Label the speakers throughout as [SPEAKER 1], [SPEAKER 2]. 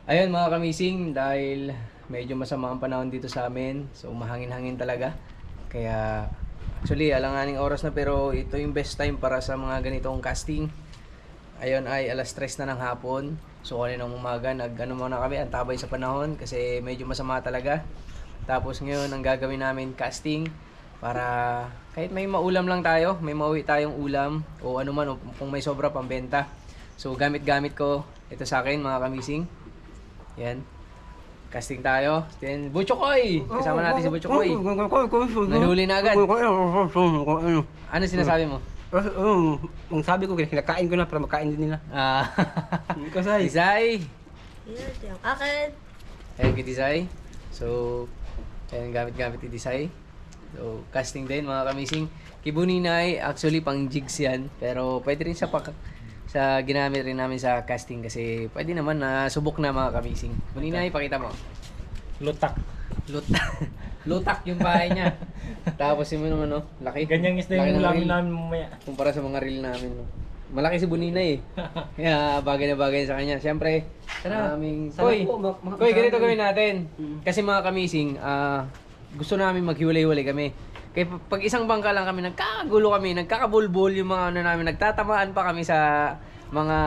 [SPEAKER 1] Ayun mga kamising, dahil medyo masama ang panahon dito sa amin. So mahangin-hangin talaga. Kaya actually alanganing oras na, pero ito yung best time para sa mga ganitong casting. Ayun ay alas 3 na ng hapon. So kaninang umaga nag-ano muna kami, antabay sa panahon kasi medyo masama talaga. Tapos ngayon ang gagawin namin casting para kahit may maulam lang tayo, may mauwi tayong ulam o ano man, o kung may sobra pambenta. So gamit-gamit ko ito sa akin mga kamising. Yan. Casting tayo. Then Butchokoy. Kasama natin si Butchokoy. Nahuli na agad. Ano sinasabi mo?
[SPEAKER 2] Ang sabi ko, kinakain ko na para makain din nila.
[SPEAKER 1] Kasay. Isay.
[SPEAKER 3] Yes, yung akin.
[SPEAKER 1] Ayun kay Disay. So, ayun gamit-gamit ni Disay. So, casting din mga kamising. Kibuninay, actually pang jigs yan. Pero pwede rin sa ginamit rin namin sa casting kasi pwede naman na subok na mga kamising. Buninay, pakita mo.
[SPEAKER 4] Lutak.
[SPEAKER 1] Lutak yung bahay niya. Tapos yung naman, no? Laki.
[SPEAKER 4] Ganyang isda
[SPEAKER 1] Laki
[SPEAKER 4] yung
[SPEAKER 1] ng
[SPEAKER 4] ulam
[SPEAKER 1] reel.
[SPEAKER 4] namin mamaya.
[SPEAKER 1] Kumpara sa mga reel namin, no? Malaki si Buninay eh. Kaya bagay na bagay sa kanya. Siyempre, maraming... Koy, ganito gawin natin. Kasi mga kamising, gusto namin maghiwalay-hiwalay kami. Kaya pag isang bangka lang kami, nagkakagulo kami, nagkakabulbul yung mga ano namin, nagtatamaan pa kami sa mga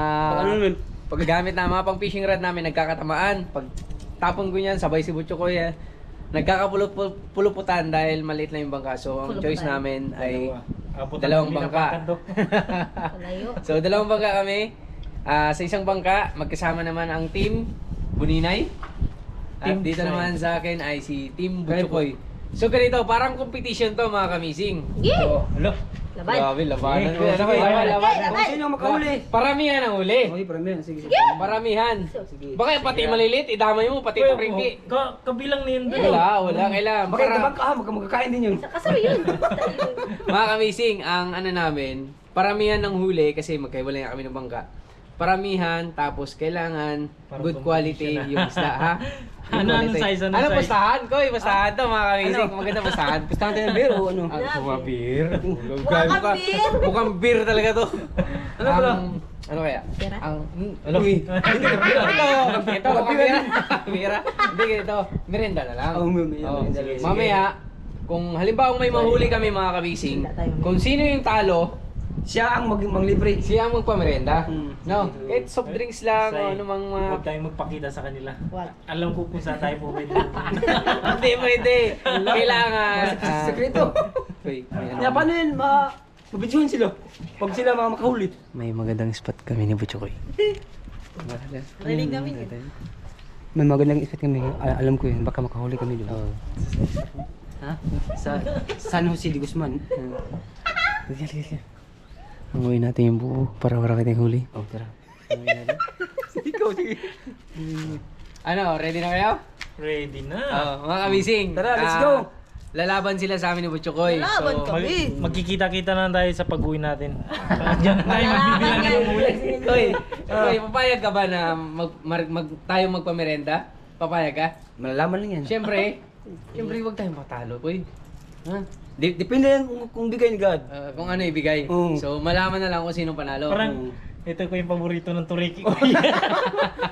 [SPEAKER 1] paggamit na mga pang fishing rod namin, nagkakatamaan. Pag tapon ko niyan, sabay si Butcho ko yan. Nagkakapuluputan dahil maliit lang yung bangka. So ang choice namin ay dalawang bangka.
[SPEAKER 3] Malayo.
[SPEAKER 1] So dalawang bangka kami. Sa isang bangka, magkasama naman ang team Buninay. At dito naman sa akin ay si Team Butchokoy. So ganito, parang competition to mga kamising.
[SPEAKER 3] Yeah!
[SPEAKER 1] So,
[SPEAKER 4] Hello.
[SPEAKER 3] Laban.
[SPEAKER 1] grabe, labanan.
[SPEAKER 4] Sige,
[SPEAKER 1] Laban.
[SPEAKER 3] Laban.
[SPEAKER 2] Sino makahuli?
[SPEAKER 1] Paramihan ang huli.
[SPEAKER 2] Okay, paramihan. Sige, sige.
[SPEAKER 1] Paramihan.
[SPEAKER 2] Sige.
[SPEAKER 1] Baka pati malilit, idamay mo, pati ito
[SPEAKER 4] Kabilang na yun.
[SPEAKER 1] Wala, kailangan.
[SPEAKER 2] Bakit tabang ka? Magkakain din yun.
[SPEAKER 3] Kasama yun.
[SPEAKER 1] Mga kamising, ang ano namin, paramihan ng huli kasi magkaiwalay na kami ng bangka. Paramihan, tapos kailangan
[SPEAKER 4] Parang
[SPEAKER 1] good quality
[SPEAKER 4] competition na.
[SPEAKER 1] yung isda, ha?
[SPEAKER 4] Anong size?
[SPEAKER 1] Ano pustahan? Koy, pustahan to mga kamising. Maganda pustahan.
[SPEAKER 2] Pustahan tayo ng beer o ano?
[SPEAKER 1] Mga beer.
[SPEAKER 3] Mukhang beer.
[SPEAKER 1] Mukhang beer talaga to.
[SPEAKER 2] Ano pala?
[SPEAKER 1] Ano kaya?
[SPEAKER 3] Pera?
[SPEAKER 1] Ang
[SPEAKER 4] Ano?
[SPEAKER 1] ito, bira. Bira. Hindi ganito. Merenda na lang.
[SPEAKER 2] Merenda lang.
[SPEAKER 1] Mamaya, kung halimbawa may mahuli kami mga kabising, kung sino yung talo,
[SPEAKER 2] Siya ang manglibre.
[SPEAKER 1] siya ang magpamerenda.
[SPEAKER 2] Hmm.
[SPEAKER 1] No, kahit soft drinks lang o ano mang mga...
[SPEAKER 4] Huwag tayong magpakita sa kanila.
[SPEAKER 3] What?
[SPEAKER 4] Alam ko kung saan tayo pwede.
[SPEAKER 1] Hindi pwede. Kailangan.
[SPEAKER 2] Sekreto.
[SPEAKER 1] Uy,
[SPEAKER 2] Kaya paano yun? Mabidyohan sila. Pag sila mga makahuli.
[SPEAKER 1] may magandang spot kami ni Butchokoy.
[SPEAKER 3] Rinig kami.
[SPEAKER 2] May magandang ispat kami. Alam ko yun. Baka makahuli kami doon.
[SPEAKER 1] Oh.
[SPEAKER 2] Ha? Sa San Jose de Guzman.
[SPEAKER 1] Hanguin natin yung buo para marami tayong huli.
[SPEAKER 2] Oh, tara.
[SPEAKER 1] Ikaw, sige. Ano, ready na kayo?
[SPEAKER 4] Ready na.
[SPEAKER 1] Mga kabising.
[SPEAKER 2] Tara, let's go.
[SPEAKER 1] Lalaban sila sa amin ni Butchokoy.
[SPEAKER 3] Lalaban
[SPEAKER 1] So,
[SPEAKER 3] kami.
[SPEAKER 4] Magkikita-kita na tayo sa pag-uwi natin. Diyan na tayo magbibilang ng huli.
[SPEAKER 1] Koy, papayag ka ba na tayo magpamerenda? Papayag ka?
[SPEAKER 2] Malalaman lang yan.
[SPEAKER 1] Siyempre, huwag tayong matalo, Koy. Ha?
[SPEAKER 2] Depende yan kung bigay ni God.
[SPEAKER 1] Kung ano ibigay.
[SPEAKER 2] Oo.
[SPEAKER 1] So, malaman na lang kung sino panalo.
[SPEAKER 4] Parang ito ko yung paborito ng turiki ko.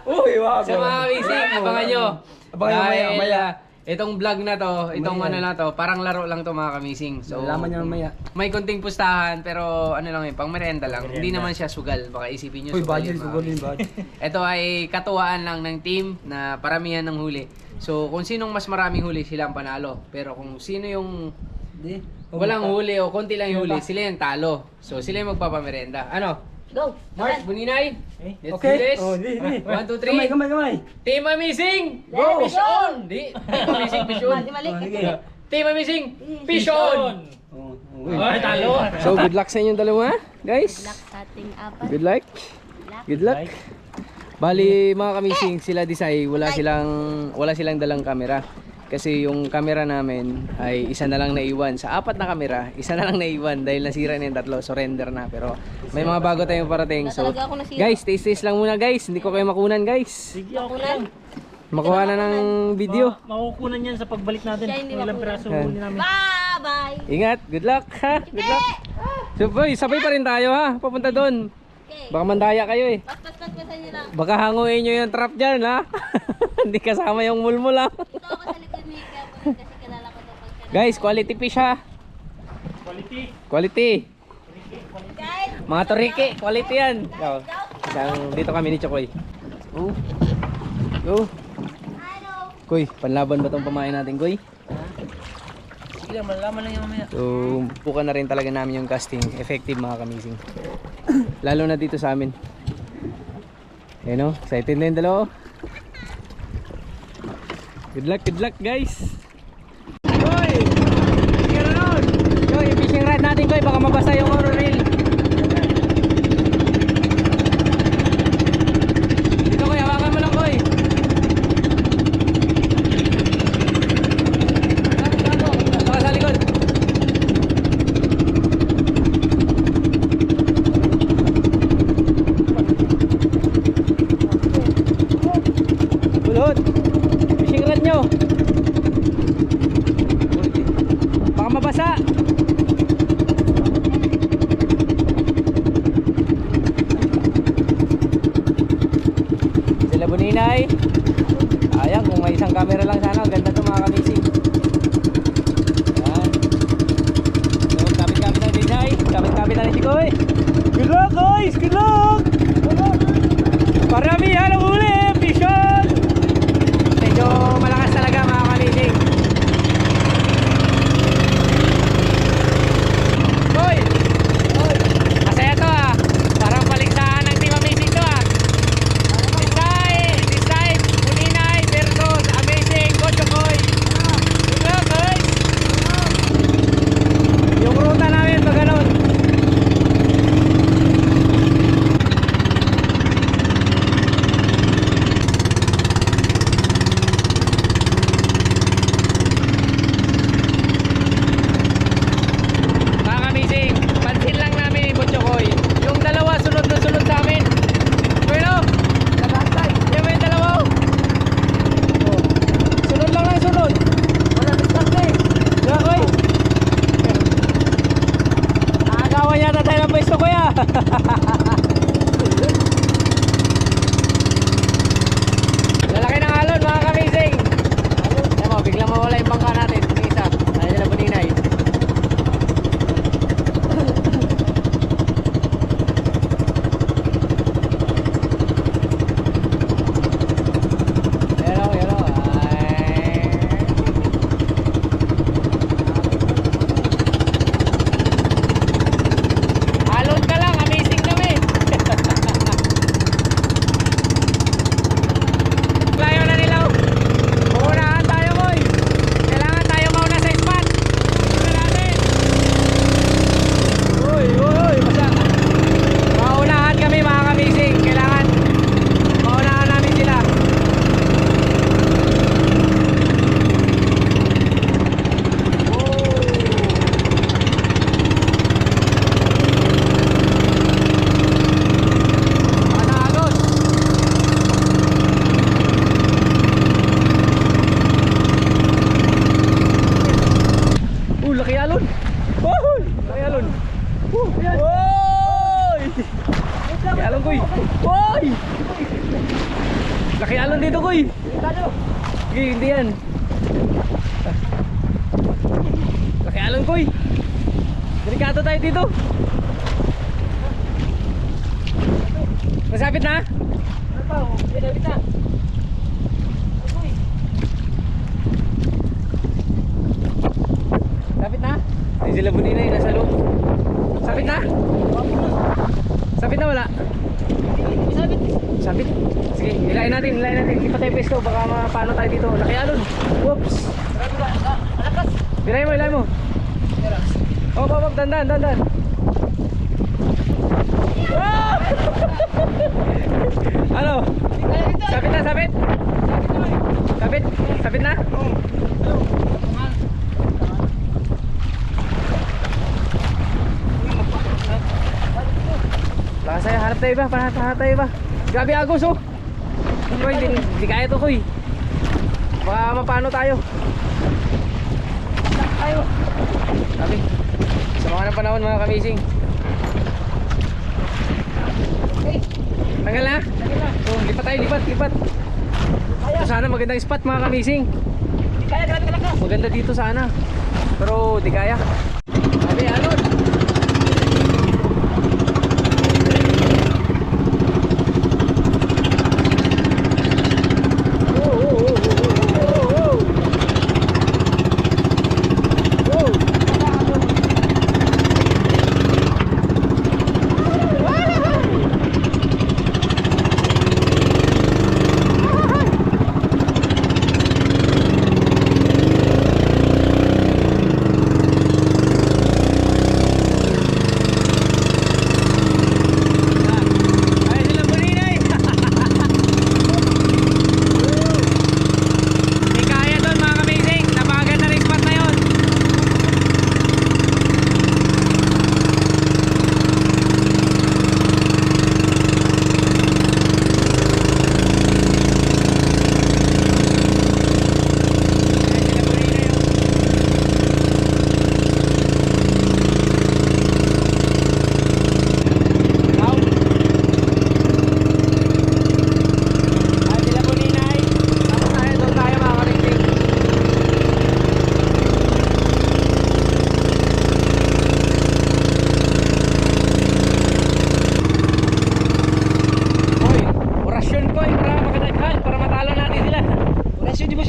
[SPEAKER 2] Uy, wow.
[SPEAKER 1] Sa mga kabising, abangan nyo.
[SPEAKER 2] Abangan nyo
[SPEAKER 1] Dahil,
[SPEAKER 2] maya.
[SPEAKER 1] itong vlog na to, itong
[SPEAKER 2] Maya.
[SPEAKER 1] ano na to, parang laro lang to mga kamising. So,
[SPEAKER 2] Malalaman nyo mamaya.
[SPEAKER 1] may konting pustahan, pero ano lang yun, pang merenda lang.
[SPEAKER 4] Pang
[SPEAKER 1] Hindi
[SPEAKER 4] merienda.
[SPEAKER 1] naman siya sugal. Baka isipin nyo
[SPEAKER 2] Uy,
[SPEAKER 1] sugal
[SPEAKER 2] budget.
[SPEAKER 1] yun, mga
[SPEAKER 2] Sugal din,
[SPEAKER 1] kamising.
[SPEAKER 2] budget.
[SPEAKER 1] Ito ay katuwaan lang ng team na paramihan ng huli. So, kung sinong mas maraming huli, sila ang panalo. Pero kung sino yung
[SPEAKER 2] Di.
[SPEAKER 1] walang huli o konti lang yung huli, sila yung talo. So, sila yung magpapamerenda. Ano?
[SPEAKER 3] Go.
[SPEAKER 1] Mark, Buninay?
[SPEAKER 4] Eh,
[SPEAKER 1] Let's do
[SPEAKER 2] Okay?
[SPEAKER 1] this.
[SPEAKER 2] Oh, di.
[SPEAKER 1] 1, 2, 3.
[SPEAKER 2] Kamay.
[SPEAKER 1] Team Amazing!
[SPEAKER 3] Go!
[SPEAKER 1] Fish on! Di, Team Amazing, fish on.
[SPEAKER 3] Mali.
[SPEAKER 2] Oh, sige.
[SPEAKER 1] Team Amazing, fish on!
[SPEAKER 4] Ay, talo!
[SPEAKER 1] So, good luck sa inyong dalawa, guys.
[SPEAKER 3] Luck sa ating apat.
[SPEAKER 1] Good luck. Good luck. Bali, mga kamising, sila Disay, wala silang dalang camera. Kasi yung camera namin ay isa na lang naiwan. Sa 4 na camera, isa na lang naiwan dahil nasira na yung 3. Surrender na. Pero may mga bago tayong parating. So,
[SPEAKER 3] Talaga ako nasira.
[SPEAKER 1] guys, taste lang muna guys. Hindi ko kayo makunan guys.
[SPEAKER 4] Sige, okay lang.
[SPEAKER 1] Makuha na ng video.
[SPEAKER 4] Makukunan yan sa pagbalik natin.
[SPEAKER 3] Siya hindi
[SPEAKER 4] Ilang
[SPEAKER 3] makunan.
[SPEAKER 4] piraso huli namin.
[SPEAKER 3] Bye-bye.
[SPEAKER 1] Ingat, good luck ha. Good luck. So boy, sabay pa rin tayo ha. Papunta doon.
[SPEAKER 3] Okay.
[SPEAKER 1] Baka mandaya kayo eh.
[SPEAKER 3] Paspasan niyo lang.
[SPEAKER 1] Baka hanguin nyo yung trap dyan ha. Hindi kasama yung mulmul ha.
[SPEAKER 3] Ito ako sa likod ni Kevin kasi kilala ko daw pag
[SPEAKER 1] Guys, quality fish ha.
[SPEAKER 4] Quality.
[SPEAKER 1] Quality.
[SPEAKER 3] Guys,
[SPEAKER 1] Mga toriki, quality yan. Dito kami ni Chokoy. Oh. Oh. Koy, panlaban ba tong pamain natin, Koy?
[SPEAKER 2] Sige lang, malalaman lang yung mamaya.
[SPEAKER 1] So, bukan na rin talaga namin yung casting. Effective mga kamising. Lalo na dito sa amin. Ayan o, excited na yung dalawa. Good luck guys! Koy! Fishing rod! Koy, yung fishing rod natin, Koy, baka mabasa yung oro reel. Dito, Koy, hawakan mo lang, Koy. Baka sa likod. Bulhot! Fishing rod nyo! Baka mabasa! Sila Buninay. Ayan, kung may isang camera lang sana, ganda to mga kamising. Ayan. So, kapit-kapit na din ay. Kapit-kapit na din si Koy. Good luck guys! Good luck! Paramihan ang huli! Fishon! Medyo malakas talaga mga kamising. Koy! Masaya to ah. Parang paligsahan ng Team Amazing to ah. This side, Buninay versus Amazing Coach Chokoy. Good luck guys! Yung ruta namin pag ganun. Mga kamising, pansin lang namin ni Coach Chokoy. Yung dalawa sunod na sunod sa amin. Pero, yan ba yung dalawa? Oh. Sunod lang ng sunod. Wala discarte. Diba Koy? Nakagawa yata tayo ng pwesto Kuya. Lalaki ng alon mga kamising. Ayan mo, biglang mawala yung bangka natin. Yung isa, tayo nila Buninay. Ayan o. Ay. Alon ka lang, amazing kami. Layo na nila. Uunahan tayo, boy. Kailangan tayo mauna sa spot. Ito natin. Uy, basta. Maunahan kami mga kamising. Kailangan maunahan namin sila. Panagos. Laki alon. Hoy! Laki alon. Hoy! Laki alon, Koy. Hoy! Laki alon dito, Koy. Sige, hindi yan. Laki alon, Koy. Delikado tayo dito. Masapit na? Masapit na. Sapit na? Ay sila Buninay nasa loob. Sapit na? Sapit na wala? Sapit. Sapit? Sige, hilahin natin. Hindi pa tayo pesto, baka paano tayo dito. Laki alon. Whoops. Hilahin mo. Oh, dandan. Ah! Ano? Sapit na, sapit? Sapit na? Lakas tayo, hanap tayo ba? Grabe agos oh. Koy, hindi kaya to Koy. Baka mapano tayo. Sabi, sa mga ng panahon mga kamising. Okay. Tagal na? Tagal na. Oh, lipat tayo, lipat. Ito sana magandang spot mga kamising.
[SPEAKER 2] Di kaya, grabe ka lakas.
[SPEAKER 1] Maganda dito sana. Pero di kaya. Sabi, Alon.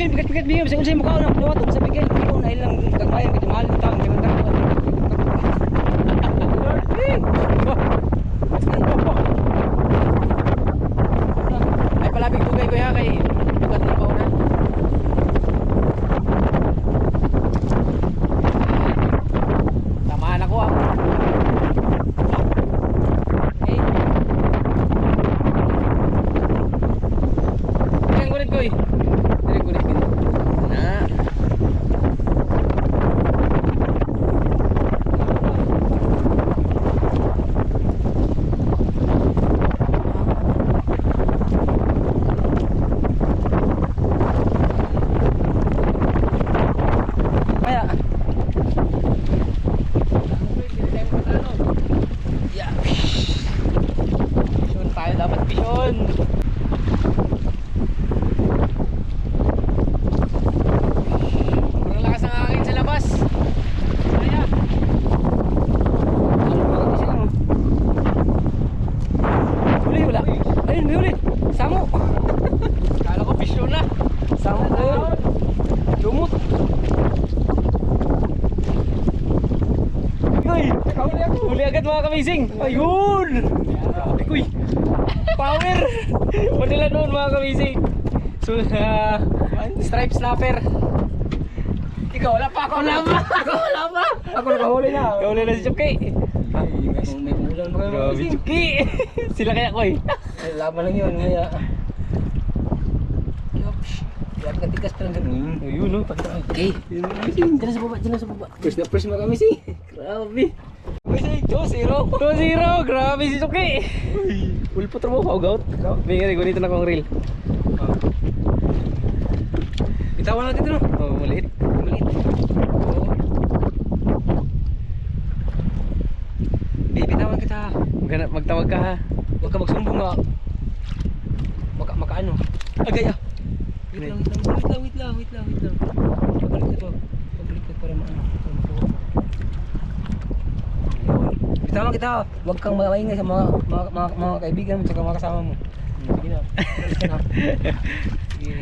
[SPEAKER 2] Bigat bigyan sa unsay mukha na puwatong sa bigel. Ikaw na ilang gagmayan kita mahal ng taon kay nagdako.
[SPEAKER 1] Ay palabig tugay ko ya kay bukat na pa una. Tamaan ako ah. Okay. Ang gulit ko eh. Dari gulit ko. Na.
[SPEAKER 2] Kaya
[SPEAKER 1] Yeah. Vision tayo dapat vision. Parang lakas ng hangin sa labas. Kaya.
[SPEAKER 2] huli wala. Ayun, may huli. Samo.
[SPEAKER 1] Kala ko vision na.
[SPEAKER 2] Samo ayun. Lumot.
[SPEAKER 1] Ay, nakahuli ako. Huli agad mga kamising. Ayun. Uy. Power. Manila noon mga kamising. So, stripe snapper. Ikaw wala pa ako. Wala pa. Wala pa.
[SPEAKER 2] Ako nakahuli na.
[SPEAKER 1] Kahuli na si Chucky.
[SPEAKER 2] May bulan pa kayo.
[SPEAKER 1] Grabe Chucky. Sila kaya ko eh.
[SPEAKER 2] Ay, laban lang yun. Kaya Grabe ka tikas talaga.
[SPEAKER 1] Ayun no.
[SPEAKER 2] Okay. Diyan sa baba, diyan sa baba. First na first mga kami si.
[SPEAKER 1] Grabe.
[SPEAKER 2] Kasi 2-0.
[SPEAKER 1] 2-0. Grabe si Chucky. Ulpo mo paugaut. Bingari gunito na kong reel.
[SPEAKER 2] Bitawan natin ito no.
[SPEAKER 1] Oh, maliit.
[SPEAKER 2] Maliit. Bitawan kita.
[SPEAKER 1] Magtawag ka ha.
[SPEAKER 2] Huwag ka magsumbong nga. Makaano. Agay ah. Wait lang. Pabalik ko para maano. Bitawan kita. Huwag kang maingay sa mga kaibigan mo at mga kasama mo. Sige na. Sige.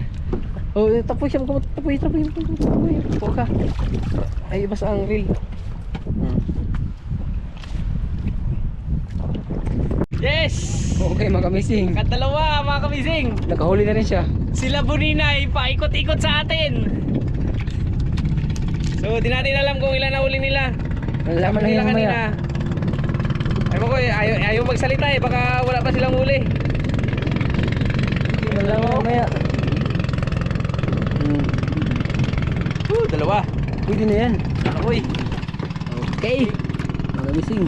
[SPEAKER 1] Oh, tapoy siya. Tapoy. Huwag ka. Ay, basta ang reel. Yes!
[SPEAKER 2] Okay mga kamising.
[SPEAKER 1] Kadalawa mga kamising.
[SPEAKER 2] Nakahuli na rin siya.
[SPEAKER 1] Sila Buninay paikot-ikot sa atin. So, di natin alam kung ilan na huli nila.
[SPEAKER 2] Nalaman lang
[SPEAKER 1] nila
[SPEAKER 2] yan
[SPEAKER 1] kanina.
[SPEAKER 2] mamaya.
[SPEAKER 1] Ewan ko, ayaw magsalita eh. Baka wala pa silang huli.
[SPEAKER 2] Nalaman mamaya.
[SPEAKER 1] Dalawa.
[SPEAKER 2] Pwede na yan.
[SPEAKER 1] Uy.
[SPEAKER 2] Okay. Mga kamising.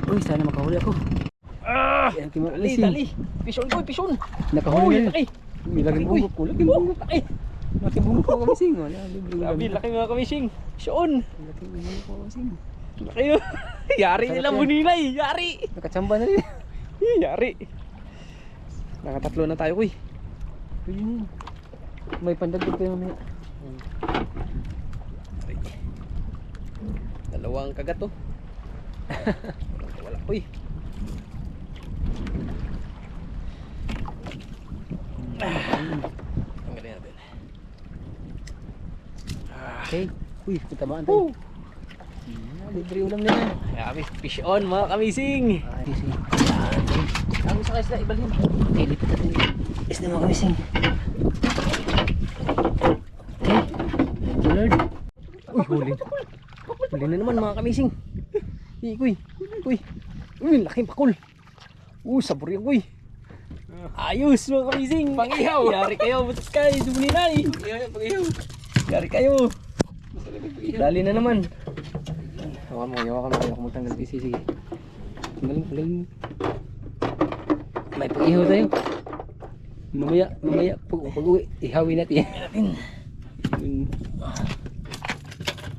[SPEAKER 2] Uy, sana makahuli ako. Yan, mga kamising.
[SPEAKER 1] Dali. Pison ko, pison.
[SPEAKER 2] Nakahuli na
[SPEAKER 1] Laki.
[SPEAKER 2] yun. Laging bungok ko. Laging bungok.
[SPEAKER 1] Laki.
[SPEAKER 2] Laging bungok ko kamising. Wala.
[SPEAKER 1] Grabe, laki mga kamising. Pison.
[SPEAKER 2] Laging bungok ko kamising.
[SPEAKER 1] Laki yun. Yari nila Buninay. Yari.
[SPEAKER 2] Nakachamba na rin.
[SPEAKER 1] Yari. Nakatatlo na tayo, kuy.
[SPEAKER 2] Pwede na yun. May pandagdag kayo mamaya.
[SPEAKER 1] Aray. Dalawang kagat to. Wala, kuy. Tanggalin natin.
[SPEAKER 2] Okay. Uy, kutamaan tayo. Libre ulam na yan.
[SPEAKER 1] Kami, fish on mga kamising.
[SPEAKER 2] Ay, sige. Kami sa kaisla, ibalhin. Okay, lipit natin. Isda mga kamising. Okay. Lord.
[SPEAKER 1] Uy, huli. Huli na naman mga kamising. Kuy. Kuy. Uy, laking pakul. Sabor yan, kuy. Ayos mga kamising. Pangihaw. Yari kayo, butas kayo. Dubuninay. Pangihaw. Yari kayo. Dali na naman. Hawakan mo, hawakan mo. Hawakan mo tanggal. Sige.
[SPEAKER 2] Tanggalin. May pag-ihaw tayo. Mamaya, pag-uwi, ihawin natin.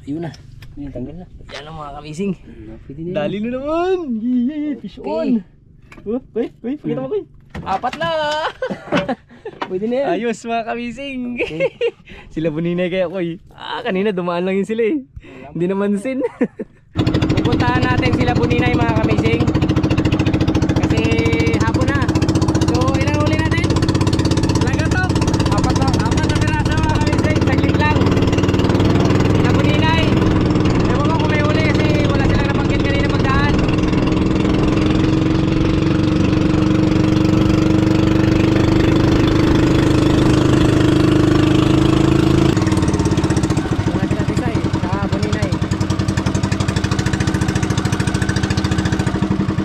[SPEAKER 2] Ayun na. Ayun, tanggal na.
[SPEAKER 1] Yan ang mga kamising.
[SPEAKER 2] Pwede na yan.
[SPEAKER 1] Dali na naman. Yee, fish on. Uy, pakita mo, kuy. 4 na.
[SPEAKER 2] Pwede na yan.
[SPEAKER 1] Ayos mga kamising. Sila buninay kaya koy. Kanina dumaan lang yun sila eh. Hindi naman sin. Pupuntahan natin sila buninay mga kamising. Kasi hapon na. So ilang huli natin? Talaga to. 4 na piraso mga kamising. Saglit lang. Sila buninay. Ewan ko kung may huli kasi wala silang nabanggit kanina pagdaan.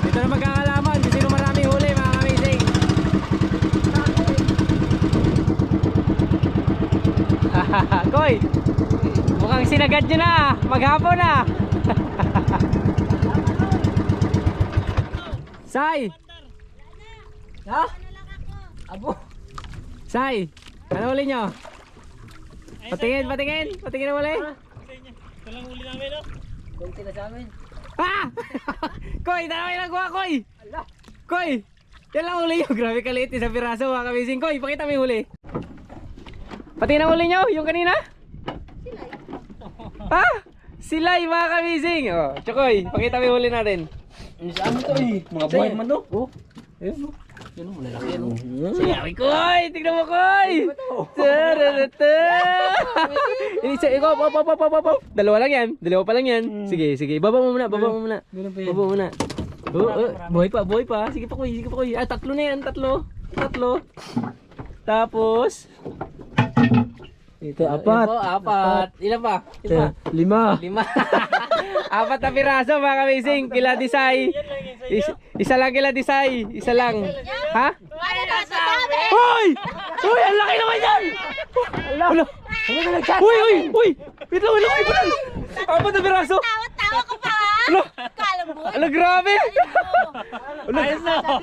[SPEAKER 1] Dito na magkakalaman kung sino maraming huli mga kamising. Koy, mukhang sinagad nyo na. Maghapon na. Sai. Ha? Abo. Sai, ano huli nyo? Patingin na huli.
[SPEAKER 4] Ito lang huli namin, no?
[SPEAKER 2] Kunti na sa amin.
[SPEAKER 1] Ah! Koy, dalawa yung nagwa, Koy! Koy! Yan lang huli nyo. Grabe kaliit sa piraso mga kamising. Koy, pakita mo yung huli. Pati na huli nyo, yung kanina? Silay. Ha? Silay mga kamising. Oh, Chokoy, pakita mo yung huli natin.
[SPEAKER 2] Sa amin to eh. Mga buhay man to. Oh. Ayun. Yan o, malalaki yan o.
[SPEAKER 1] Sige, Koy! Tignan mo, Koy! Tararata! Ikaw, pop. Dalawa lang yan. Dalawa pa lang yan. Sige. Baba mo muna. Baba mo muna. Buhay pa. Sige pa, Koy. Ah, 3 na yan. 3. Tapos...
[SPEAKER 2] Ito, 4.
[SPEAKER 1] Ilan pa?
[SPEAKER 2] 5.
[SPEAKER 1] 5. 4 na piraso mga kamising. Kila Disay. Isa lang kila Disay. Isa lang. Ha?
[SPEAKER 3] Ano na sasabi?
[SPEAKER 1] Hoy! Ang laki naman yan! Ano? Uy! Wait lang! 4 na piraso!
[SPEAKER 3] Tawa ka pa ha? Kalambot.
[SPEAKER 1] Grabe!
[SPEAKER 4] Ayos na!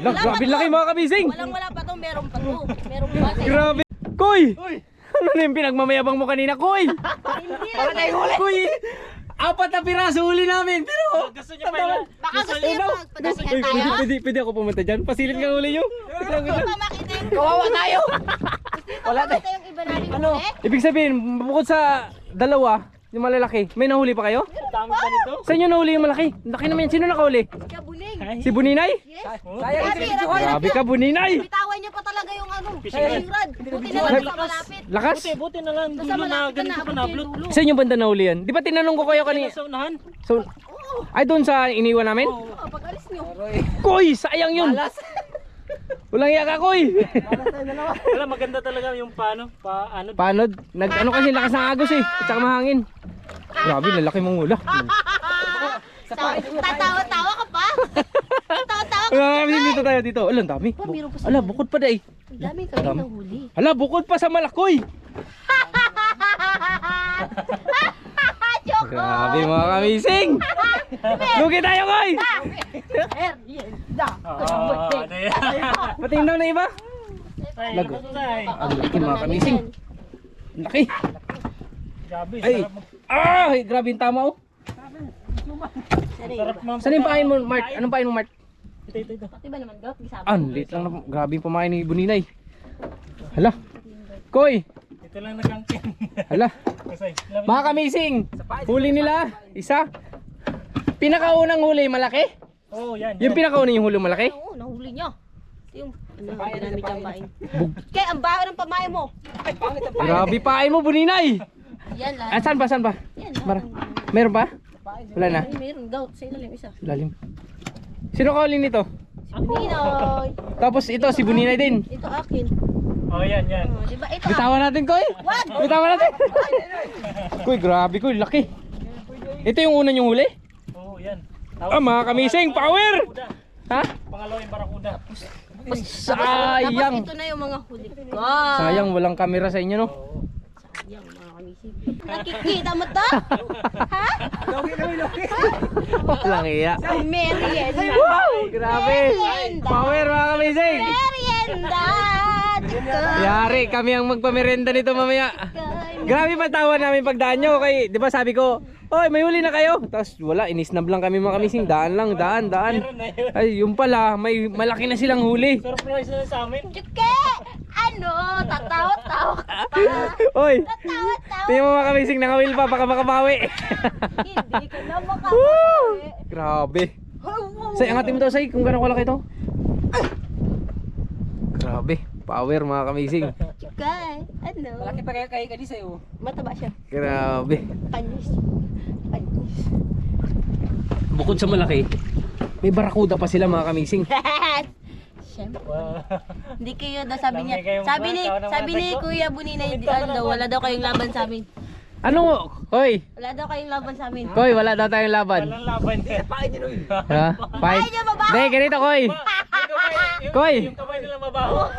[SPEAKER 1] Grabe laki mga kamising!
[SPEAKER 3] Walang-wala pa to, meron pa to. Meron pa.
[SPEAKER 1] Grabe! Koy! Ano na yung pinagmamayabang mo kanina, Koy?
[SPEAKER 3] Para tayo huli.
[SPEAKER 1] Koy! 4 na piraso huli namin, pero...
[SPEAKER 4] Gusto niyo pa yun?
[SPEAKER 3] Baka gusto niyo magpadasihan tayo?
[SPEAKER 1] Pwede ako pumunta dyan? Pasilip ka huli nyo?
[SPEAKER 3] Gusto pa makita yung...
[SPEAKER 1] Kawawa tayo!
[SPEAKER 3] Wala tayo. Yung iba namin huli?
[SPEAKER 1] Ibig sabihin, bukod sa dalawa, yung malalaki, may nahuli pa kayo?
[SPEAKER 4] Ang dami pa nito.
[SPEAKER 1] Saan nyo nahuli yung malaki? Laki naman yan. Sino nakahuli?
[SPEAKER 3] Kabuling.
[SPEAKER 1] Si Buninay?
[SPEAKER 3] Yes.
[SPEAKER 1] Grabe ka, Buninay!
[SPEAKER 3] Bitawan niyo pa talaga yung ano.
[SPEAKER 4] Fishing
[SPEAKER 3] rod. Buti na lang sa malapit.
[SPEAKER 1] Lakas!
[SPEAKER 4] Buti na lang.
[SPEAKER 3] Sa
[SPEAKER 4] Dulo na
[SPEAKER 3] malapit
[SPEAKER 4] ganito pa nablot.
[SPEAKER 1] Saan yung banda nahuli yan? Di ba tinanong ko kayo kanina?
[SPEAKER 4] Sa unahan.
[SPEAKER 1] So, ay doon sa iniwan namin?
[SPEAKER 3] Oo, pag-alis niyo.
[SPEAKER 1] Koy! Sayang yun! Walang yaka, Koy!
[SPEAKER 4] Wala, maganda talaga yung paano.
[SPEAKER 1] Panod? Nag-ano kasi lakas ng agos eh. At saka mahangin. Grabe, lalaki mong hula.
[SPEAKER 3] Tatawa-tawa ka pa. Tatawa-tawa ka.
[SPEAKER 1] Dito tayo dito. Alam, dami.
[SPEAKER 3] Meron pa
[SPEAKER 1] Ala, bukod pa dai.
[SPEAKER 3] Ang dami kayo na huli.
[SPEAKER 1] Ala, bukod pa sa Malakoy.
[SPEAKER 3] Joke!
[SPEAKER 1] Grabe mga kamising. Lugi tayo, Koy!
[SPEAKER 4] Ano yan?
[SPEAKER 1] Patingin daw na iba. Lago. Ang laki mga kamising. Ang laki.
[SPEAKER 4] Grabe,
[SPEAKER 1] Ay.
[SPEAKER 4] sarap.
[SPEAKER 1] Grabe yung tama oh.
[SPEAKER 4] Sarap mga
[SPEAKER 1] Saan yung pain mo, Mart? Anong pain mo, Mart?
[SPEAKER 4] Ito.
[SPEAKER 3] Pati ba naman gout? Gisabot.
[SPEAKER 1] Lit lang na. Grabe yung pamain ni Buninay. Hala. Koy.
[SPEAKER 4] Ito lang nagangkin.
[SPEAKER 1] Hala.
[SPEAKER 4] Kasi,
[SPEAKER 1] Mga kamising. Huli nila. Isa. Pinakaunang huli, malaki?
[SPEAKER 4] oh, yan.
[SPEAKER 1] Yung pinakaunang yung huli, malaki?
[SPEAKER 3] Oo, nahuli niya. Yung ginamit ang pain. Kaya ang baho ng pamain mo.
[SPEAKER 1] Grabe pain mo, Buninay.
[SPEAKER 3] Yan lahat.
[SPEAKER 1] Saan ba?
[SPEAKER 3] Yan
[SPEAKER 1] Mar-
[SPEAKER 3] lahat.
[SPEAKER 1] Meron ba? Wala na.
[SPEAKER 3] Mayroon gout sa ilalim isa.
[SPEAKER 1] Lalim. Sino ka nito?
[SPEAKER 3] Ninoy.
[SPEAKER 1] Tapos ito, si Buninay din.
[SPEAKER 3] Ito akin.
[SPEAKER 4] Oh, yan.
[SPEAKER 3] Oh, di ba ito?
[SPEAKER 1] Bitawan natin, Koy.
[SPEAKER 3] Wag!
[SPEAKER 1] Bitawan natin. Koy, grabe, Koy. Laki. Ito yung una yung huli?
[SPEAKER 4] Oh, yan.
[SPEAKER 1] Mga kamising, power!
[SPEAKER 4] Barakuda.
[SPEAKER 1] Ha?
[SPEAKER 4] Pangalawa yung barakuda.
[SPEAKER 1] Sayang.
[SPEAKER 3] Tapos ito na yung mga huli. Wow!
[SPEAKER 1] Sayang, walang kamera sa inyo, no?
[SPEAKER 3] Sayang mga kamising. Nakikita mo to? Ha?
[SPEAKER 1] Walang iya.
[SPEAKER 3] Merienda.
[SPEAKER 1] Wow! Grabe.
[SPEAKER 3] Merienda.
[SPEAKER 1] Power, mga kamising.
[SPEAKER 3] Merienda.
[SPEAKER 1] Yari, kami ang magpamerenda nito mamaya. Grabe patawa namin pagdaan nyo. Kay, di ba sabi ko, oy, may huli na kayo. Tapos wala, inisnab lang kami mga kamising. Daan lang, daan.
[SPEAKER 4] Meron na yun.
[SPEAKER 1] Ay, yung pala, may malaki na silang huli.
[SPEAKER 4] Surprise na sa amin.
[SPEAKER 3] Juke! Ano? Tatawa-tawa ka pa.
[SPEAKER 1] Oy,
[SPEAKER 3] Tatawa-tawa.
[SPEAKER 1] tingnan mo mga kamising, nakawil pa, baka makabawi.
[SPEAKER 3] Hindi ka na makabawi.
[SPEAKER 1] Grabe. Say, angatin mo daw, Say, kung gano'n kalaki ito. Grabe, power mga kamising.
[SPEAKER 3] Juke! Ano?
[SPEAKER 2] Malaki pa kaya kay sa'yo.
[SPEAKER 3] Mataba siya.
[SPEAKER 1] Grabe.
[SPEAKER 3] Panis. Panis.
[SPEAKER 1] Bukod sa malaki, may barakuda pa sila mga kamising.
[SPEAKER 3] Siyempre.
[SPEAKER 4] Wow.
[SPEAKER 3] Hindi kayo daw sabi niya.
[SPEAKER 4] Dami kayong
[SPEAKER 3] Sabi ni Kuya Bunina, ano daw, wala daw kayong laban sa amin.
[SPEAKER 1] Ano? Koy,
[SPEAKER 3] Wala daw kayong laban sa amin.
[SPEAKER 1] Koy, wala daw tayong laban.
[SPEAKER 4] Walang laban yan.
[SPEAKER 1] Ha? Fight. Hindi, ganito, Koy. Koy.
[SPEAKER 4] Yung kamay nila mabaho.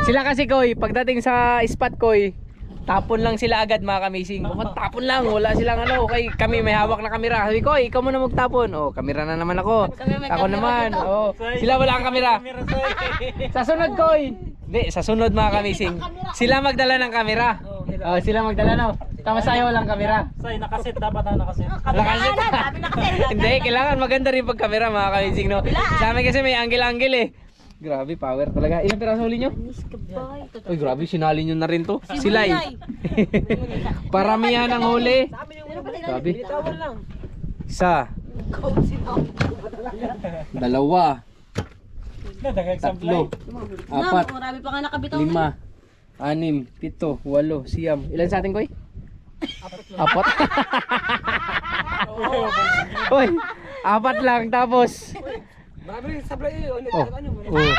[SPEAKER 1] Sila kasi, Koy, pagdating sa spot, Koy, tapon lang sila agad mga kamising. Tapon lang, wala silang ano. Okay, kami may hawak na kamera. Sabi ko, ikaw muna magtapon. Oh, kamera na naman ako.
[SPEAKER 3] Kami may
[SPEAKER 1] Ako
[SPEAKER 3] kamera
[SPEAKER 1] naman.
[SPEAKER 3] dito.
[SPEAKER 1] Oh, sila wala ang kamera.
[SPEAKER 4] Meron sa'yo.
[SPEAKER 1] Sa sunod, Koy. Hindi, sa sunod mga kamising. Sila magdala ng kamera. Oh, sila magdala no. Tama sa'yo walang kamera.
[SPEAKER 4] Sa'yo, nakasit. Dapat na nakasit.
[SPEAKER 1] Nakasit.
[SPEAKER 3] Sabi na kasi.
[SPEAKER 1] Hindi, kailangan maganda rin pag kamera mga kamising no. Sa amin kasi may angle-angle eh. Grabe, power talaga. Ilang piraso huli nyo?
[SPEAKER 3] Panis ka ba?
[SPEAKER 1] Uy, grabe, sinali nyo na rin to.
[SPEAKER 3] Si
[SPEAKER 1] Silay.
[SPEAKER 3] Bunay.
[SPEAKER 1] Paramihan ng huli. Grabe. Isa. Dalawa.
[SPEAKER 4] Nadagag sa
[SPEAKER 1] Tatlo.
[SPEAKER 4] fly.
[SPEAKER 1] Apat.
[SPEAKER 3] Marami pa nga nakabitaw.
[SPEAKER 1] Lima. Anim. Pito. Walo. Siyam. Ilan sa atin, Koy? Apat. Uy, apat lang. Tapos.
[SPEAKER 2] Marami rin sablay yun.
[SPEAKER 1] Oh. Oh.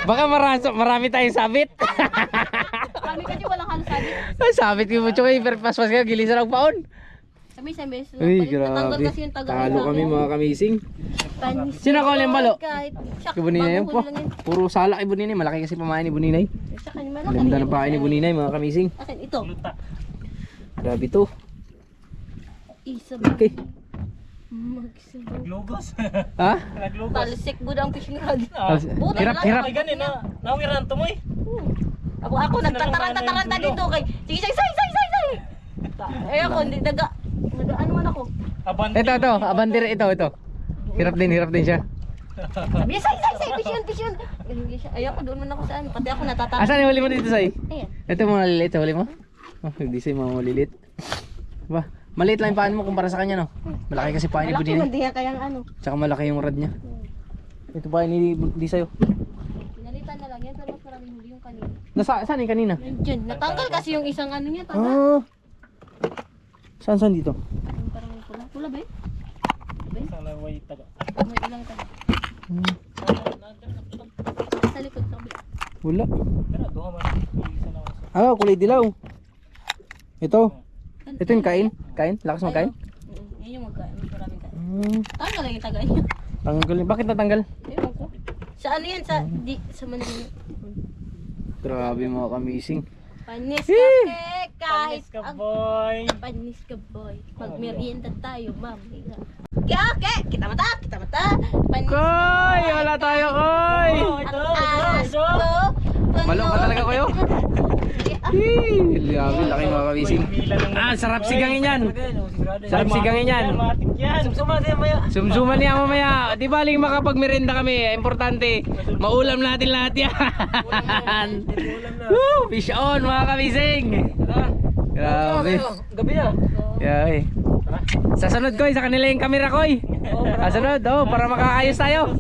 [SPEAKER 1] Baka marami tayong sabit.
[SPEAKER 3] Kami kasi walang halos sabi.
[SPEAKER 1] Ay, sabit ko mo, Choy. Pero paspas ka, gilis na ng paon.
[SPEAKER 3] Kami sa mes.
[SPEAKER 1] Uy,
[SPEAKER 3] Natanggal
[SPEAKER 1] grabe.
[SPEAKER 3] kasi yung taga.
[SPEAKER 1] Talo kami mga kamising.
[SPEAKER 3] Panis.
[SPEAKER 1] Sino ka ulit balo?
[SPEAKER 3] Kahit. Siya,
[SPEAKER 1] Kay Buninay yan
[SPEAKER 3] bagong
[SPEAKER 1] po.
[SPEAKER 3] huli lang yan.
[SPEAKER 1] Puro salak kay Buninay. Malaki kasi pamain ni Buninay.
[SPEAKER 3] Sa kanya malaki.
[SPEAKER 1] Ganda ng pain ni Buninay mga kamising.
[SPEAKER 3] Akin ito.
[SPEAKER 4] Luta.
[SPEAKER 1] Grabe to.
[SPEAKER 3] Isa.
[SPEAKER 1] Okay.
[SPEAKER 3] Magsabog.
[SPEAKER 4] Naglugos.
[SPEAKER 1] Ha?
[SPEAKER 4] Naglugos.
[SPEAKER 3] Talsik mo ang fishing rod.
[SPEAKER 1] Hirap, hirap.
[SPEAKER 4] Ay, ganun na. Nawiran to mo eh.
[SPEAKER 3] Ako nagtataranta dito kay. Sige, say. Eh ako hindi ano man ako.
[SPEAKER 4] Abante.
[SPEAKER 1] Ito. Abandir ito. Hirap din siya.
[SPEAKER 3] Sabi niya, say, vision. Hindi siya. Ayoko doon man ako saan. Pati ako natataranta.
[SPEAKER 1] Asan yung huli mo dito, Say?
[SPEAKER 3] Ayan.
[SPEAKER 1] Ito mga maliliit sa huli mo? Oh, hindi Say, mga maliliit. Ba, maliit lang yung paan mo kumpara sa kanya, no? Malaki kasi paan ni
[SPEAKER 3] Malaki
[SPEAKER 1] Budini.
[SPEAKER 3] man diya kayang ano.
[SPEAKER 1] Tsaka malaki yung rod niya. Ito pa ni di sa'yo.
[SPEAKER 3] Pinalitan na lang yan. Pero mas maraming huli yung kanina.
[SPEAKER 1] Saan yung kanina?
[SPEAKER 3] Diyan. Natanggal kasi yung isang ano niya. Taga.
[SPEAKER 1] Ah. Saan dito?
[SPEAKER 3] Yung parang pula. Pula ba eh?
[SPEAKER 4] Sana way taga.
[SPEAKER 3] May ilang taga. Sa likod sa kabila.
[SPEAKER 1] Wala.
[SPEAKER 4] Pero doha man. Isa na ako.
[SPEAKER 1] Ah, kulay dilaw. Ito. Ito yung kain. Kain? Lakas mo kain?
[SPEAKER 3] Yan yung magkain. Mas maraming kain. Tanggal lang yung taga niya.
[SPEAKER 1] Tanggal. Bakit natanggal?
[SPEAKER 3] Ewan ko. Sa ano yan? Sa Manila.
[SPEAKER 1] Grabe mga kamising.
[SPEAKER 3] Panis ka, kahit
[SPEAKER 4] Panis ka,
[SPEAKER 3] ang
[SPEAKER 4] boy.
[SPEAKER 3] panis ka, boy. Magmerienda tayo, ma'am. Okay, kita mata. Panis
[SPEAKER 1] Koy! Wala tayo, Koy!
[SPEAKER 4] Oh,
[SPEAKER 3] ang
[SPEAKER 4] ito.
[SPEAKER 3] aras ko.
[SPEAKER 1] Malo ka talaga, Koyo? Grabe, laki mga kamising. Ah, sarap sigangin yan. Sarap sigangin yan.
[SPEAKER 4] Matik yan.
[SPEAKER 2] Sumsuma din maya.
[SPEAKER 1] Sumsuman niya mamaya. Di baling makapagmerenda kami. Importante, maulam natin lahat yan. Woo! Fish on mga kamising. Grabe.
[SPEAKER 2] Gabi na.
[SPEAKER 1] Yeah, eh. Sa sunod ko, sa kanila yung camera ko. Sa sunod, para makakayos tayo.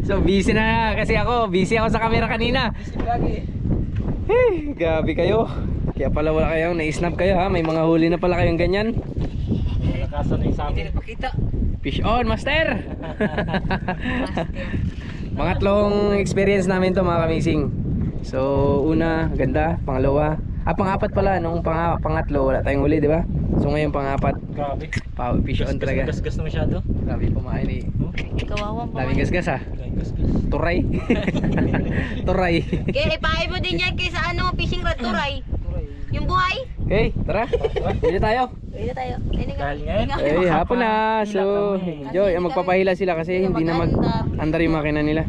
[SPEAKER 1] So busy na kasi ako. Busy ako sa camera kanina. Gabi kayo. Kaya pala wala kayong na-snap kayo ha. May mga huli na pala kayong ganyan.
[SPEAKER 4] Malakasan na yung sa
[SPEAKER 2] Hindi
[SPEAKER 4] amin.
[SPEAKER 2] nagpakita.
[SPEAKER 1] Fish on, master! Pangatlong experience namin to mga kamising. So, una, ganda. Pangalawa, pang-apat pala. Nung pangatlo, wala tayong huli, di ba? So, ngayon pang-apat,
[SPEAKER 4] Grabe.
[SPEAKER 1] fish on talaga.
[SPEAKER 4] Gas-gas na masyado.
[SPEAKER 1] Grabe pumain eh.
[SPEAKER 3] Kawawang
[SPEAKER 1] Daming gasgas ha.
[SPEAKER 4] Gas-gas.
[SPEAKER 1] Turay. Turay.
[SPEAKER 3] Kaya ipahay mo din yan kay sa ano, fishing rod turay. Yung buhay.
[SPEAKER 1] Okay, tara. Pwede tayo.
[SPEAKER 3] Pwede tayo.
[SPEAKER 4] Dahil ngayon.
[SPEAKER 1] Eh, hapon na. So, enjoy. Magpapahila sila kasi hindi na mag-andar yung makina nila.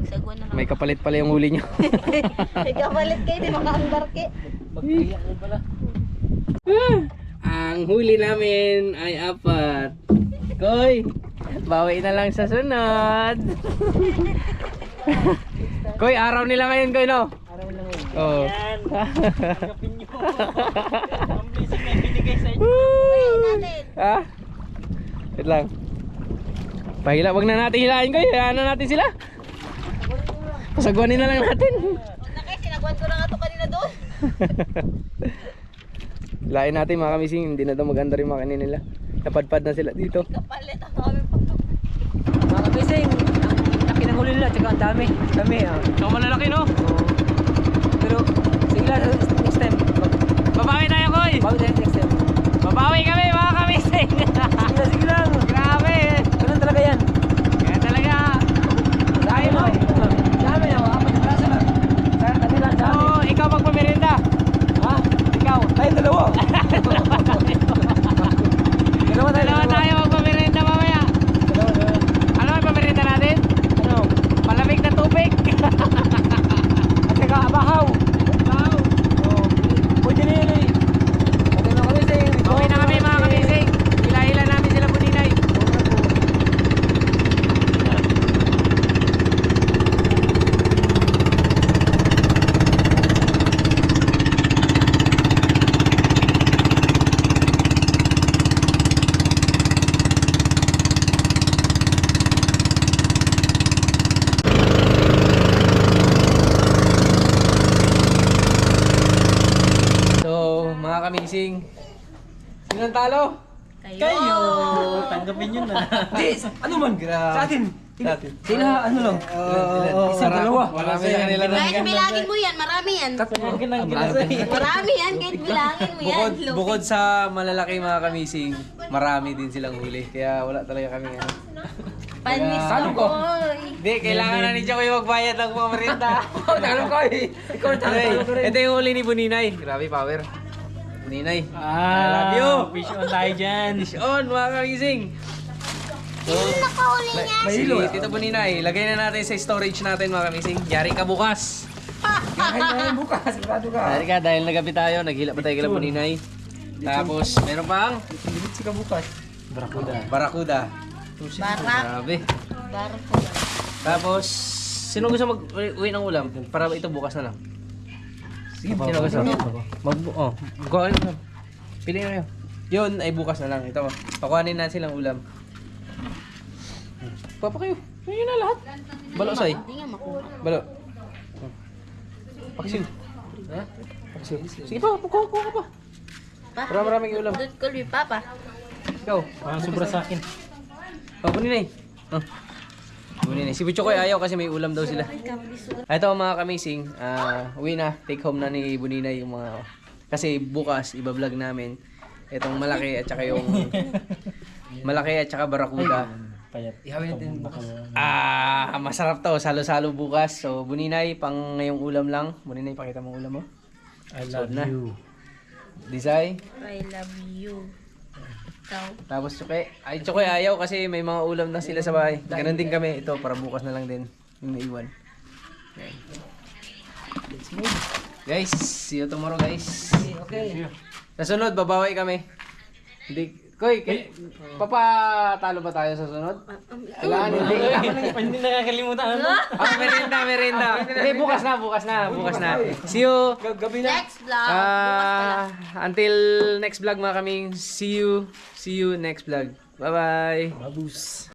[SPEAKER 3] Sagwan na lang.
[SPEAKER 1] May kapalit pala yung huli nyo.
[SPEAKER 3] May kapalit kayo, di makaandar ke.
[SPEAKER 2] Magpiyak ko pala.
[SPEAKER 1] Ang huli namin ay 4. Koy, bawi na lang sa sunod. Koy, araw nila ngayon, Koy, no?
[SPEAKER 2] Araw lang yun.
[SPEAKER 1] Oo.
[SPEAKER 4] Yan. Tanggapin nyo. Ang blessing na binigay sa inyo.
[SPEAKER 3] Uy, natin.
[SPEAKER 1] Ha? Wait lang. Pahila, wag na natin hilahin, Koy. Hayaan na natin sila. Pasagwanin na lang natin.
[SPEAKER 3] Huwag na kayo, sinagwan ko na nga ito kanina doon.
[SPEAKER 1] Hilahin natin mga kamising. Hindi na daw mag-andar yung makina nila. Napadpad na sila dito.
[SPEAKER 3] Kapalit ang kami pa.
[SPEAKER 2] Mga kabising, ang laki ng huli nila, tsaka ang dami. Dami ah.
[SPEAKER 1] So, malalaki, no?
[SPEAKER 2] Pero, sige lang, next time.
[SPEAKER 1] Babawi tayo, Koy.
[SPEAKER 2] Bago tayo next time.
[SPEAKER 1] Babawi kami, mga kamising.
[SPEAKER 2] Sige lang.
[SPEAKER 1] Grabe.
[SPEAKER 2] Ganun talaga yan.
[SPEAKER 1] Kaya talaga.
[SPEAKER 2] Dami mo. Dami na, apat na praso lang. Dami lang, dami.
[SPEAKER 1] So, ikaw magpamerinda.
[SPEAKER 2] Ha?
[SPEAKER 1] Ikaw.
[SPEAKER 2] Tayo dalawa. Dalawa tayo.
[SPEAKER 1] Dalawa tayo magpamerinda mamaya.
[SPEAKER 2] Dalawa.
[SPEAKER 1] Ano ang pamerinda natin?
[SPEAKER 2] Ano?
[SPEAKER 1] Malamig na tubig.
[SPEAKER 2] At saka abahaw.
[SPEAKER 1] Wow.
[SPEAKER 2] Oh, pwede na yun eh. Okay na kami sa
[SPEAKER 1] Okay na kami mga kamising. Hila-hila namin sila Buninay. So, mga kamising. Sino ang talo?
[SPEAKER 4] Kayo. Tanggapin nyo na.
[SPEAKER 2] Ano man? Sa atin.
[SPEAKER 1] Sa atin.
[SPEAKER 2] Sila, ano lang? Isang dalawa.
[SPEAKER 1] Marami sa kanila na.
[SPEAKER 3] Kahit bilangin mo yan, marami yan. Marami yan, kahit bilangin mo yan.
[SPEAKER 1] Bukod sa malalaki mga kamising, marami din silang huli. Kaya wala talaga kami ano.
[SPEAKER 3] Panis
[SPEAKER 2] Salo ko.
[SPEAKER 1] Hindi, kailangan na ni Choco yung magbayad ng mga merinda.
[SPEAKER 2] Talo ko eh. Ikaw na talo ko rin.
[SPEAKER 1] Ito yung huli ni Buninay. Grabe power. Buninay.
[SPEAKER 4] I
[SPEAKER 1] love you.
[SPEAKER 4] Fish on tayo dyan.
[SPEAKER 1] Fish on mga kamising. So,
[SPEAKER 3] Nakahuli niya.
[SPEAKER 2] May
[SPEAKER 1] si
[SPEAKER 2] hilo.
[SPEAKER 1] Tito Buninay, lagay na natin sa storage natin mga kamising. Yari ka bukas.
[SPEAKER 2] Ay, bukas. Sigurado ka.
[SPEAKER 1] Yari ka dahil nagabi tayo, naghila pa tayo kila Buninay. Tapos, meron pang
[SPEAKER 2] Dilitsi ka bukas.
[SPEAKER 1] Barakuda.
[SPEAKER 3] Barak.
[SPEAKER 1] Grabe.
[SPEAKER 3] Barak.
[SPEAKER 1] Tapos, sino gusto mag-uwi ng ulam? Para ito bukas na lang. Sige, sino gusto? Kuhanin mo. Pili na kayo. Yun ay bukas na lang. Ito, pakuhanin na silang ulam. Papa kayo. Yun na lahat. Balo, say.
[SPEAKER 3] Hindi nga makuha.
[SPEAKER 1] Balo. Paksiw. Ha? Paksiw. Sige pa, kuha ka pa. Para maraming ulam.
[SPEAKER 3] Doon ko rin, Papa.
[SPEAKER 1] Ikaw.
[SPEAKER 4] Sobra sa akin.
[SPEAKER 1] Buninay. Buninay. Si Butchokoy ayaw kasi may ulam daw sila. Ito mga kamising, uwi na, take home na ni Buninay yung mga, kasi bukas iba-vlog namin itong malaki at saka yung malaki at saka barakuda.
[SPEAKER 4] Payat.
[SPEAKER 2] Ihawin natin bukas.
[SPEAKER 1] Masarap to, salo-salo bukas. So Buninay, pang ngayong ulam lang. Buninay, pakita mo ulam mo.
[SPEAKER 4] I love
[SPEAKER 1] na.
[SPEAKER 4] you.
[SPEAKER 1] Desay.
[SPEAKER 3] I love you. Ikaw.
[SPEAKER 1] Tapos Chokoy ayaw kasi may mga ulam na sila sa bahay. Ganon din kami. Ito para bukas na lang din yung naiwan. Let's move. Guys, see you tomorrow guys.
[SPEAKER 2] Okay.
[SPEAKER 1] Sa sunod, babawi kami. Hindi, Koy, papatalo ba tayo sa sunod? Kailangan hindi.
[SPEAKER 4] Hindi nakakalimutan. Ano?
[SPEAKER 1] Merienda. Hindi, bukas na. See you.
[SPEAKER 3] Next vlog. Bukas pala.
[SPEAKER 1] Until next vlog mga kaming. See you next vlog. Bye-bye.
[SPEAKER 4] Babus.